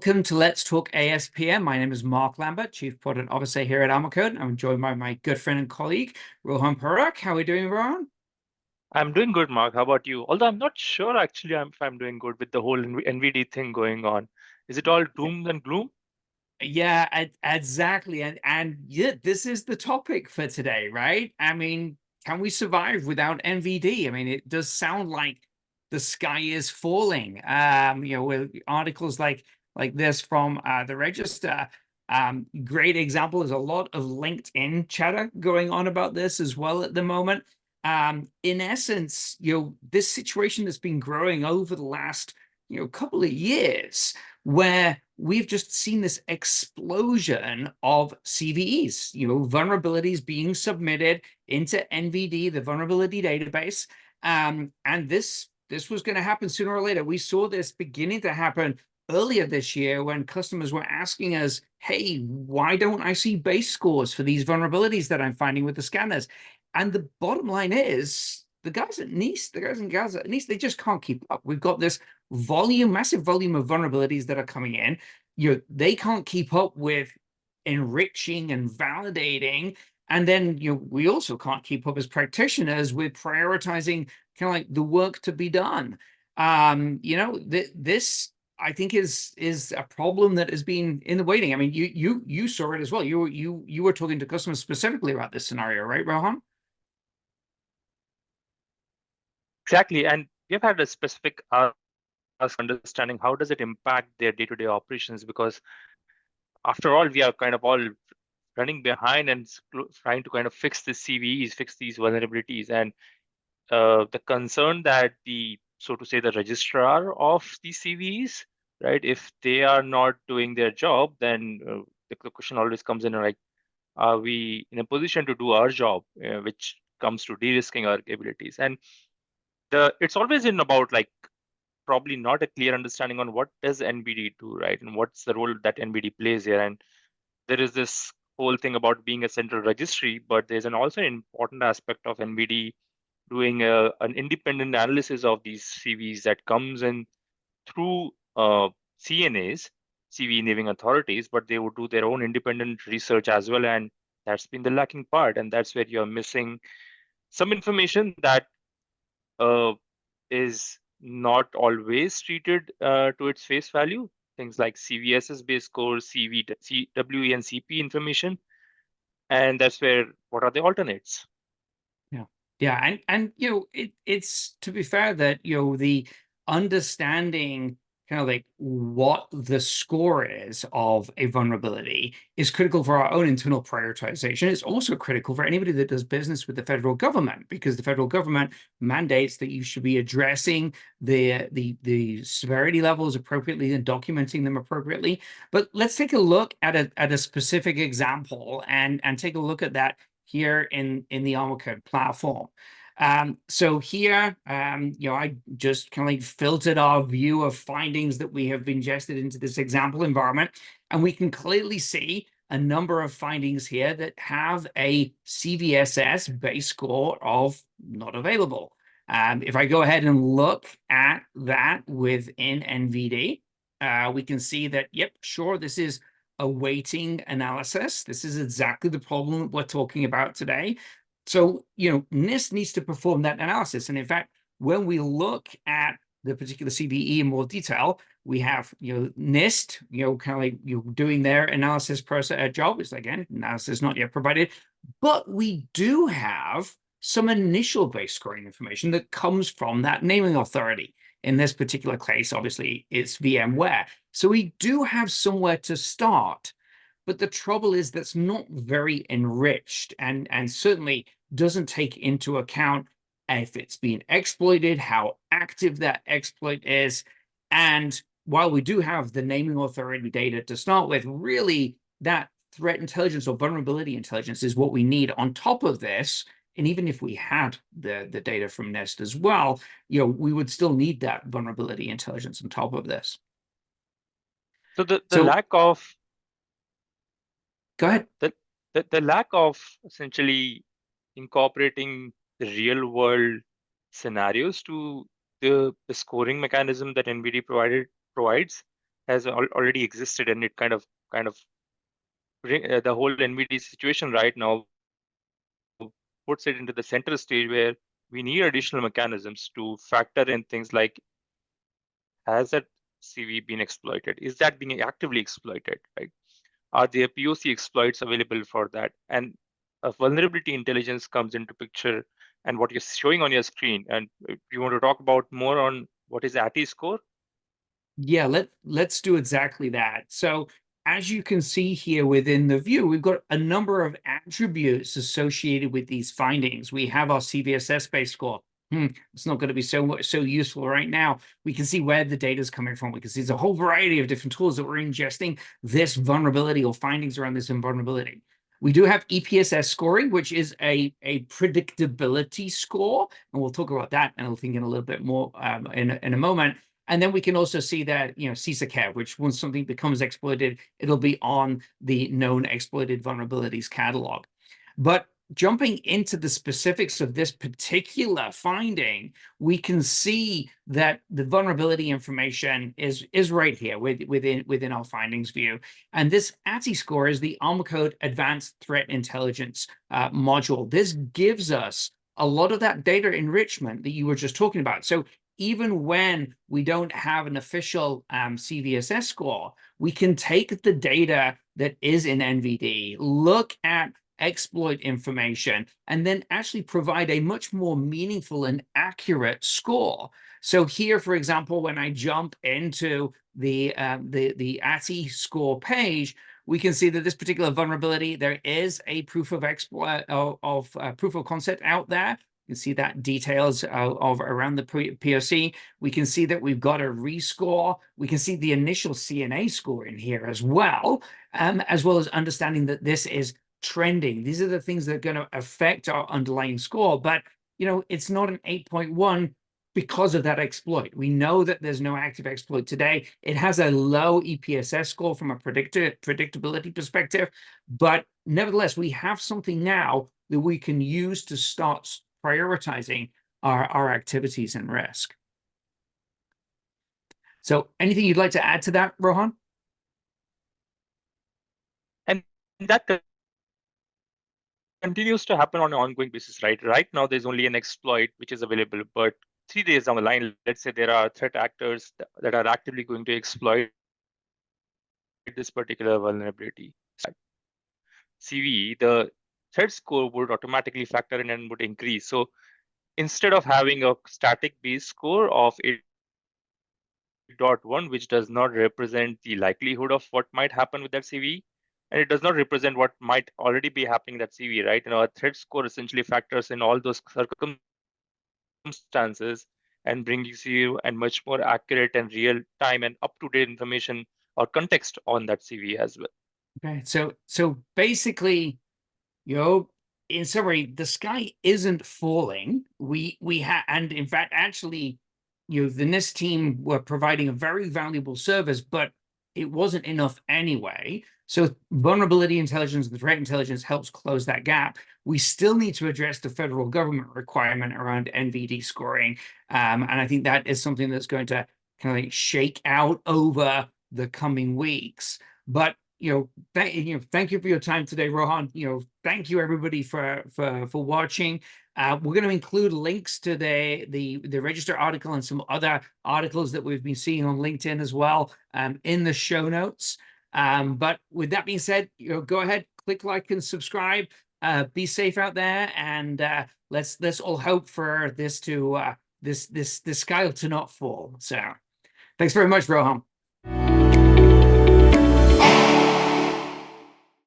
Welcome to Let's Talk ASPM. My name is Mark Lambert, Chief Product Officer here at ArmorCode. I'm joined by my good friend and colleague, 𝗂𝗲𝗄𝗏. How are we doing, Rohan? I'm doing good, Mark. How about you? Although I'm not sure actually if I'm doing good with the whole NVD thing going on. Is it all doom and gloom? Yeah, exactly. And yeah, this is the topic for today, right? I mean, can we survive without NVD? I mean, it does sound like the sky is falling. With articles like this from the Register. Great example. There's a lot of LinkedIn chatter going on about this as well at the moment. In essence, this situation has been growing over the last couple of years, where we've just seen this explosion of CVEs, vulnerabilities being submitted into NVD, the vulnerability database. And this was going to happen sooner or later. We saw this beginning to happen earlier this year when customers were asking us, hey, why don't I see base scores for these vulnerabilities that I'm finding with the scanners? And the bottom line is, the guys at NIST, the guys and gals at NIST, they just can't keep up. We've got this massive volume of vulnerabilities that are coming in. They can't keep up with enriching and validating. And then we also can't keep up as practitioners with prioritizing kind of like the work to be done. This I think is a problem that has been in the waiting. I mean, you saw it as well. You were talking to customers specifically about this scenario, right, Rohan? Exactly. And we've had a specific understanding how does it impact their day-to-day operations, because after all, we are kind of all running behind and trying to kind of fix the CVEs, fix these vulnerabilities. And the concern that so to say, the registrar of these CVEs, right, if they are not doing their job, then the question always comes in like, are we in a position to do our job, which comes to de-risking our capabilities? And it's always in about like probably not a clear understanding on what does NVD do, right? And what's the role that NVD plays here. And there is this whole thing about being a central registry, but there's also an important aspect of NVD doing an independent analysis of these CVs that comes in through CNAs, CV naming authorities, but they would do their own independent research as well. And that's been the lacking part. And that's where you're missing some information that is not always treated to its face value. Things like CVSS base scores, CWE and CP information. And that's where, what are the alternates? Yeah. And it's, to be fair, that the understanding kind of like what the score is of a vulnerability is critical for our own internal prioritization. It's also critical for anybody that does business with the federal government, because the federal government mandates that you should be addressing the severity levels appropriately and documenting them appropriately. But let's take a look at a specific example and take a look at that here in the ArmorCode platform. So here, I just kind of like filtered our view of findings that we have ingested into this example environment, and we can clearly see a number of findings here that have a CVSS base score of not available. If I go ahead and look at that within NVD, we can see that, yep, sure, this is a weighting analysis. This is exactly the problem we're talking about today. So, NIST needs to perform that analysis. And in fact, when we look at the particular CVE in more detail, we have, NIST, kind of like doing their analysis process job. Is again, analysis not yet provided, but we do have some initial base scoring information that comes from that naming authority. In this particular case, obviously, it's VMware. So we do have somewhere to start. But the trouble is that's not very enriched, and certainly doesn't take into account if it's being exploited, how active that exploit is. And while we do have the naming authority data to start with, really that threat intelligence or vulnerability intelligence is what we need on top of this. And even if we had the data from NIST as well, we would still need that vulnerability intelligence on top of this. So the lack of Go ahead. The lack of essentially incorporating the real world scenarios to the scoring mechanism that NVD provides has already existed, and it kind of the whole NVD situation right now puts it into the center stage where we need additional mechanisms to factor in things like, has that CV been exploited? Is that being actively exploited, right? Are there POC exploits available for that? And a vulnerability intelligence comes into picture, and what you're showing on your screen. And you want to talk about more on what is ATI score? Yeah, let's do exactly that. So as you can see here within the view, we've got a number of attributes associated with these findings. We have our CVSS-based score. It's not going to be so useful right now. We can see where the data is coming from. We can see there's a whole variety of different tools that we're ingesting this vulnerability or findings around this vulnerability. We do have EPSS scoring, which is a predictability score, and we'll talk about that, and I'll think in a little bit more in a moment. And then we can also see that, 𝗔𝗂𝗃, which once something becomes exploited, it'll be on the known exploited vulnerabilities catalog. But jumping into the specifics of this particular finding, we can see that the vulnerability information is right here within our findings view. And this ATI score is the ArmorCode Advanced Threat Intelligence module. This gives us a lot of that data enrichment that you were just talking about. So even when we don't have an official CVSS score, we can take the data that is in NVD, look at exploit information, and then actually provide a much more meaningful and accurate score. So here, for example, when I jump into the ATI score page, we can see that this particular vulnerability, there is a proof of exploit proof of concept out there. You can see that details of around the POC. We can see that we've got a rescore. We can see the initial CNA score in here as well as understanding that this is trending. These are the things that are going to affect our underlying score. But, it's not an 8.1 because of that exploit. We know that there's no active exploit today. It has a low EPSS score from a predictability perspective. But nevertheless, we have something now that we can use to start prioritizing our activities and risk. So anything you'd like to add to that, Rohan? And that continues to happen on an ongoing basis, right? Right now, there's only an exploit which is available, but 3 days down the line, let's say there are threat actors that are actively going to exploit this particular vulnerability. CV, the threat score would automatically factor in and would increase. So instead of having a static base score of 8.1, which does not represent the likelihood of what might happen with that CV, and it does not represent what might already be happening in that CV, right? A threat score essentially factors in all those circumstances and brings you a much more accurate and real time and up-to-date information or context on that CV as well. Okay, so basically, in summary, the sky isn't falling. We have, and in fact, actually, the NIST team were providing a very valuable service, but it wasn't enough anyway. So vulnerability intelligence and threat intelligence helps close that gap. We still need to address the federal government requirement around NVD scoring. And I think that is something that's going to kind of shake out over the coming weeks. But thank you for your time today, Rohan. Thank you everybody for watching. We're going to include links to the register article and some other articles that we've been seeing on LinkedIn as well in the show notes. But with that being said, go ahead, click like and subscribe. Be safe out there, and let's all hope for this to this sky to not fall. So, thanks very much, Rohan.